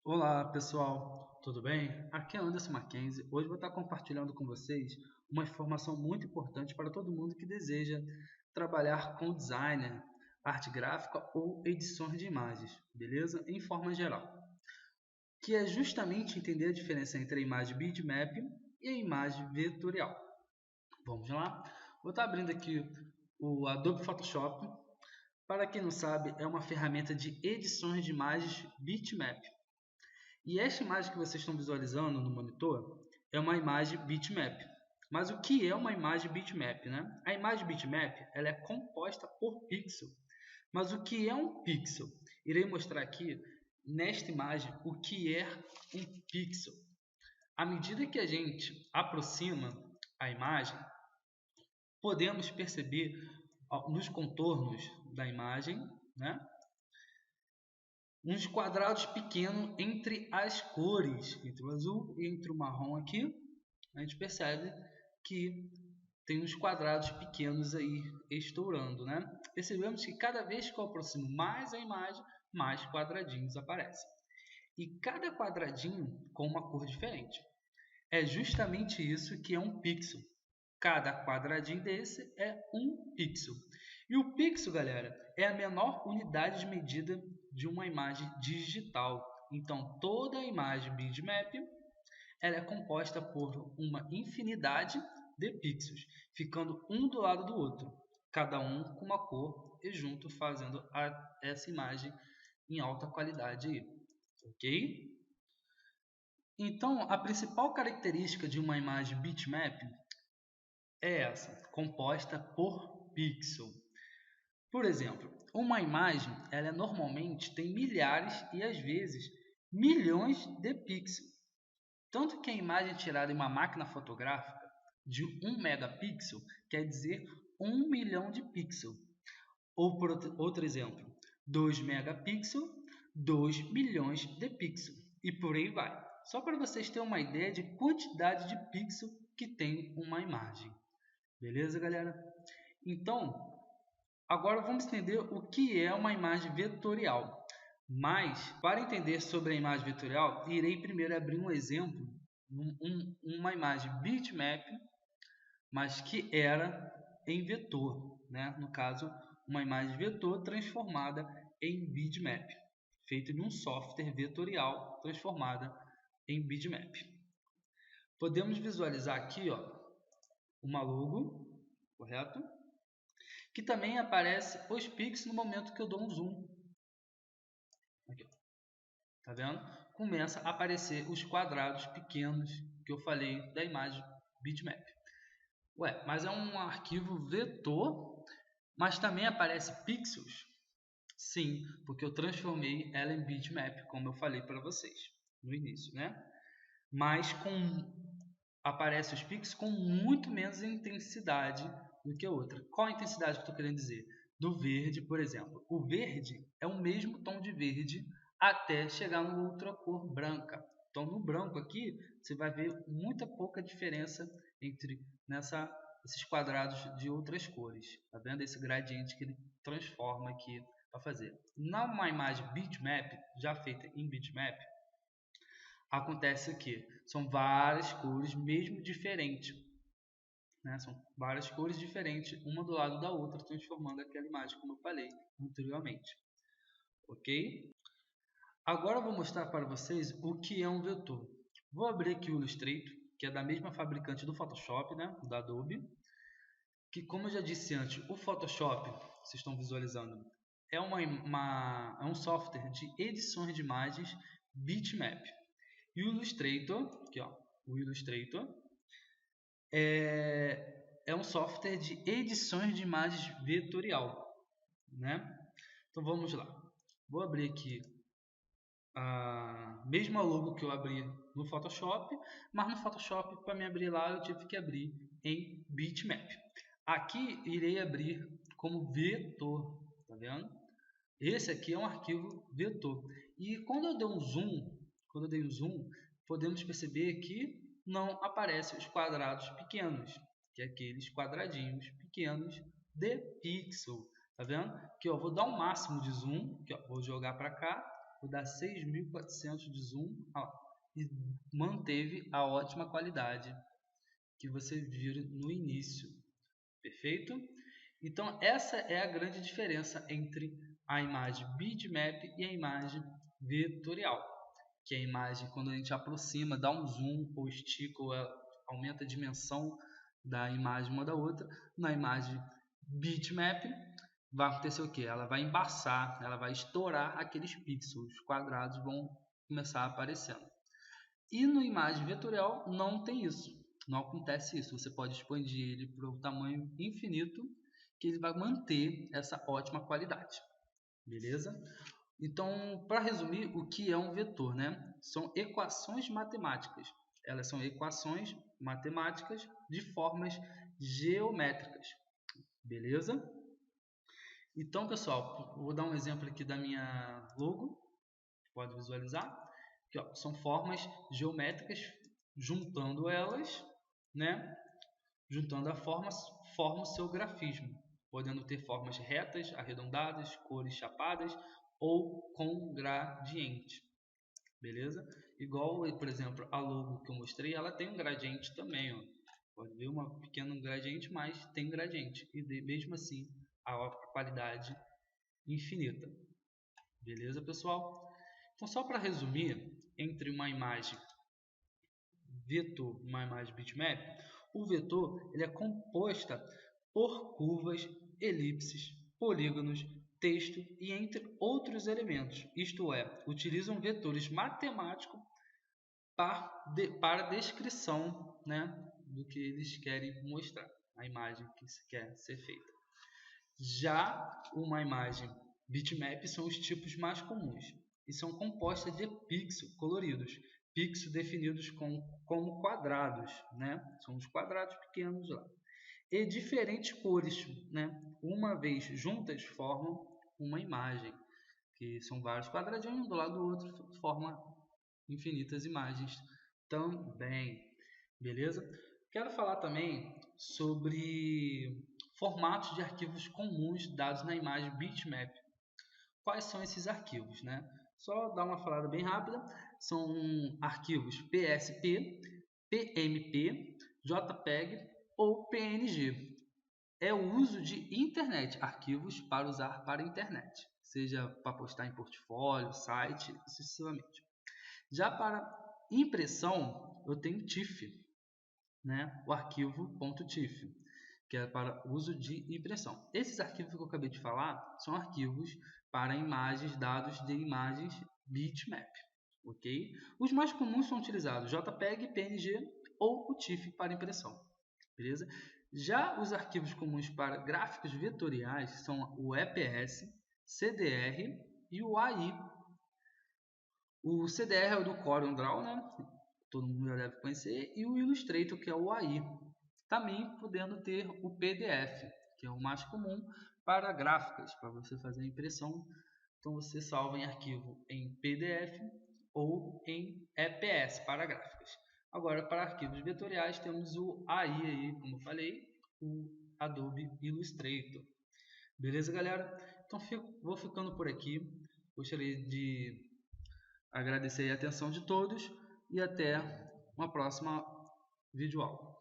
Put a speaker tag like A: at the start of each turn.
A: Olá pessoal, tudo bem? Aqui é Anderson Mackenzie. Hoje vou estar compartilhando com vocês uma informação muito importante para todo mundo que deseja trabalhar com designer, arte gráfica ou edições de imagens, beleza? Em forma geral, que é justamente entender a diferença entre a imagem bitmap e a imagem vetorial. Vamos lá? Vou estar abrindo aqui o Adobe Photoshop. Para quem não sabe, é uma ferramenta de edições de imagens bitmap. E esta imagem que vocês estão visualizando no monitor é uma imagem bitmap. Mas o que é uma imagem bitmap, né? A imagem bitmap ela é composta por pixel. Mas o que é um pixel? Irei mostrar aqui nesta imagem o que é um pixel. À medida que a gente aproxima a imagem, podemos perceber nos contornos da imagem, né, uns quadrados pequenos entre as cores, entre o azul e entre o marrom aqui. A gente percebe que tem uns quadrados pequenos aí estourando, né? Percebemos que cada vez que eu aproximo mais a imagem, mais quadradinhos aparecem. E cada quadradinho com uma cor diferente. É justamente isso que é um pixel. Cada quadradinho desse é um pixel. E o pixel, galera, é a menor unidade de medida de uma imagem digital. Então, toda a imagem bitmap ela é composta por uma infinidade de pixels, ficando um do lado do outro, cada um com uma cor e junto fazendo essa imagem em alta qualidade aí, ok? Então, a principal característica de uma imagem bitmap é essa, composta por pixel. Por exemplo, uma imagem, ela normalmente tem milhares e às vezes milhões de pixels. Tanto que a imagem é tirada em uma máquina fotográfica de 1 megapixel quer dizer 1 milhão de pixels. Ou por outro exemplo, 2 megapixels, 2 milhões de pixels. E por aí vai. Só para vocês terem uma ideia de quantidade de pixels que tem uma imagem. Beleza, galera? Então, agora vamos entender o que é uma imagem vetorial. Mas, para entender sobre a imagem vetorial, irei primeiro abrir um exemplo, uma imagem bitmap, mas que era em vetor, né? No caso, uma imagem vetor transformada em bitmap, feita de um software vetorial transformada em bitmap. Podemos visualizar aqui, ó, uma logo, correto? Que também aparece os pixels no momento que eu dou um zoom. Aqui, ó. Tá vendo? Começa a aparecer os quadrados pequenos que eu falei da imagem bitmap. Ué, mas é um arquivo vetor, mas também aparece pixels? Sim, porque eu transformei ela em bitmap, como eu falei para vocês no início, né? Mas aparece os pixels com muito menos intensidade do que a outra. Qual a intensidade que eu estou querendo dizer? Do verde, por exemplo. O verde é o mesmo tom de verde até chegar numa outra cor branca. Então, no branco aqui, você vai ver muita pouca diferença entre esses quadrados de outras cores. Tá vendo esse gradiente que ele transforma aqui para fazer? Numa imagem bitmap, já feita em bitmap, acontece o que são várias cores, mesmo diferentes, né? São várias cores diferentes, uma do lado da outra, transformando aquela imagem, como eu falei anteriormente. Ok? Agora eu vou mostrar para vocês o que é um vetor. Vou abrir aqui o Illustrator, que é da mesma fabricante do Photoshop, né? Da Adobe. Que, como eu já disse antes, o Photoshop, vocês estão visualizando, é é um software de edições de imagens bitmap. E o Illustrator, aqui, ó, o Illustrator é um software de edições de imagens vetorial, né? Então vamos lá. Vou abrir aqui a mesma logo que eu abri no Photoshop, mas no Photoshop, para me abrir lá, eu tive que abrir em bitmap. Aqui irei abrir como vetor, tá vendo? Esse aqui é um arquivo vetor. E quando eu dei um zoom, podemos perceber que não aparecem os quadrados pequenos, que é aqueles quadradinhos pequenos de pixel. Tá vendo? Aqui, ó, vou dar um máximo de zoom, aqui, ó, vou jogar para cá, vou dar 6400 de zoom, ó, e manteve a ótima qualidade que você viu no início, perfeito? Então essa é a grande diferença entre a imagem bitmap e a imagem vetorial, que é a imagem quando a gente aproxima, dá um zoom ou estica ou aumenta a dimensão da imagem uma da outra. Na imagem bitmap vai acontecer o que? Ela vai embaçar, ela vai estourar aqueles pixels, os quadrados vão começar aparecendo. E no imagem vetorial não tem isso, não acontece isso. Você pode expandir ele para o tamanho infinito, que ele vai manter essa ótima qualidade, beleza? Então, para resumir, o que é um vetor, né? São equações matemáticas. Elas são equações matemáticas de formas geométricas, beleza? Então, pessoal, vou dar um exemplo aqui da minha logo, pode visualizar. Aqui, ó, são formas geométricas, juntando elas, né? Juntando a forma, forma o seu grafismo, podendo ter formas retas, arredondadas, cores chapadas ou com gradiente, beleza? Igual, por exemplo, a logo que eu mostrei, ela tem um gradiente também, ó. Pode ver uma pequeno gradiente, mas tem gradiente e mesmo assim a qualidade infinita, beleza, pessoal? Então, só para resumir, entre uma imagem vetor e uma imagem bitmap, o vetor ele é composta por curvas, elipses, polígonos, texto e entre outros elementos, isto é, utilizam vetores matemáticos para descrição, né, do que eles querem mostrar, a imagem que quer ser feita. Já uma imagem bitmap são os tipos mais comuns e são compostas de pixels coloridos, pixels definidos como quadrados, né? São os quadrados pequenos lá, e diferentes cores, né? Uma vez juntas formam uma imagem, que são vários quadradinhos do lado do outro, forma infinitas imagens também, beleza? Quero falar também sobre formatos de arquivos comuns dados na imagem bitmap. Quais são esses arquivos, né? Só dar uma falada bem rápida. São arquivos PSP, PMP, JPEG ou PNG. É o uso de internet, arquivos para usar para a internet, seja para postar em portfólio, site, sucessivamente. Já para impressão, eu tenho TIFF, né? O arquivo .tif, que é para uso de impressão. Esses arquivos que eu acabei de falar são arquivos para imagens, dados de imagens bitmap, ok? Os mais comuns são utilizados JPEG, PNG ou o TIFF para impressão, beleza? Já os arquivos comuns para gráficos vetoriais são o EPS, CDR e o AI. O CDR é o do CorelDRAW, né? Todo mundo já deve conhecer, e o Illustrator, que é o AI. Também podendo ter o PDF, que é o mais comum para gráficas, para você fazer a impressão. Então você salva em arquivo em PDF ou em EPS para gráficas. Agora, para arquivos vetoriais, temos o AI aí, como eu falei, o Adobe Illustrator. Beleza, galera? Então vou ficando por aqui. Gostaria de agradecer a atenção de todos e até uma próxima videoaula.